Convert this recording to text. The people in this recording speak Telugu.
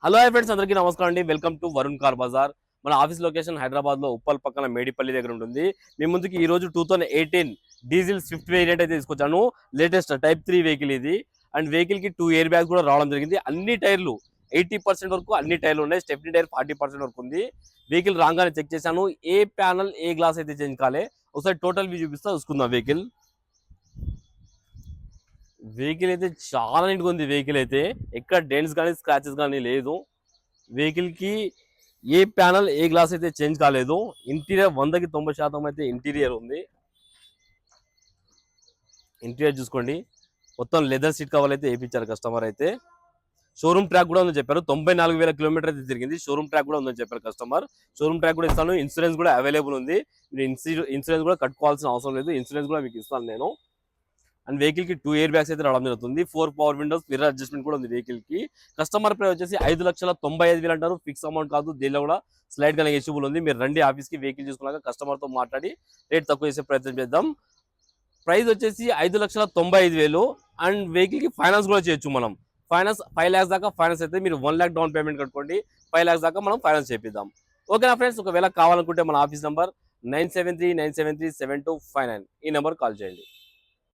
హలో హాయ్ ఫ్రెండ్స్, అందరికీ నమస్కారం అండి. Welcome to Varun car Bazaar. మన ఆఫీస్ లొకేషన్ హైదరాబాద్ లో ఉప్పల్ పక్కన మేడిపల్లి దగ్గర ఉంటుంది. మీ ముందుకి ఈ రోజు 2018 డీజిల్ స్విఫ్ట్ వేరియంట్ అయితే తీసుకొచ్చాను. లేటెస్ట్ టైప్ 3 వెహికల్ ఇది. అండ్ వెహికల్ కి 2 ఎయిర్ బ్యాగ్స్ కూడా రావడం జరిగింది. అన్ని టైర్లు 80% వరకు అన్ని టైర్లు ఉన్నాయి. స్టెప్నీ టైర్ 40% వరకు ఉంది. వెహికల్ రాగానే చెక్ చేశాను. ఏ ప్యానల్ ఏ గ్లాస్ అయితే చేంజ్ కాలే. ఒకసారి టోటల్ వ్యూ చూపిస్తా, చూసుకుందాం. వెహికల్ వెహికల్ అయితే చాలా నీట్గా ఉంది. వెహికల్ అయితే ఎక్కడ డెంట్స్ కానీ స్క్రాచెస్ కానీ లేదు. వెహికల్ కి ఏ ప్యానల్ ఏ గ్లాస్ అయితే చేంజ్ కాలేదు. ఇంటీరియర్ 100కి 90% అయితే ఇంటీరియర్ ఉంది. ఇంటీరియర్ చూసుకోండి, మొత్తం లెదర్ సీట్ కవర్ అయితే వేయించారు కస్టమర్ అయితే. షోరూమ్ ట్రాక్ కూడా ఉందని చెప్పారు. 94,000 కిలోమీటర్ అయితే తిరిగింది. షోరూమ్ ట్రాక్ కూడా ఉందని చెప్పారు కస్టమర్. షోరూమ్ ట్రాక్ కూడా ఇస్తాను. ఇన్సూరెన్స్ కూడా అవైలబుల్ ఉంది. మీరు ఇన్సూరెన్స్ కూడా కట్టుకోవాల్సిన అవసరం లేదు. ఇన్సూరెన్స్ కూడా మీకు ఇస్తాను నేను. అండ్ వెహికల్ కి 2 ఎయిర్ బ్యాగ్స్ అయితే రావడం జరుగుతుంది. 4 పవర్ విండోస్, మిర్రర్ అడ్జస్ట్మెంట్ కూడా ఉంది వెహికల్ కి. కస్టమర్ ప్రైస్ వచ్చేసి 5,95,000 అంటారు. ఫిక్స్ అమౌంట్ కాదు, దీనిలో కూడా స్లైడ్ గా ఎలిజిబుల్ ఉంది. మీరు రండి ఆఫీస్ కి, వెహికల్ చూసుకున్నాక కస్టమర్ తో మాట్లాడి రేట్ తక్కువ చేసే ప్రయత్నం చేద్దాం. ప్రైస్ వచ్చేసి 5,95,000. అండ్ వెహికల్ కి ఫైనాన్స్ కూడా చేయొచ్చు మనం. ఫైనాన్స్ 5 lakhs దాకా ఫైనాన్స్ అయితే మీరు 1 lakh డౌన్ పేమెంట్ కట్టుకోండి. 5 lakhs దాకా మనం ఫైనాన్స్ చేపిద్దాం. ఓకేనా ఫ్రెండ్స్? ఒకవేళ కావాలనుకుంటే మన ఆఫీస్ నంబర్ 9739737259, ఈ నెంబర్ కాల్ చేయండి.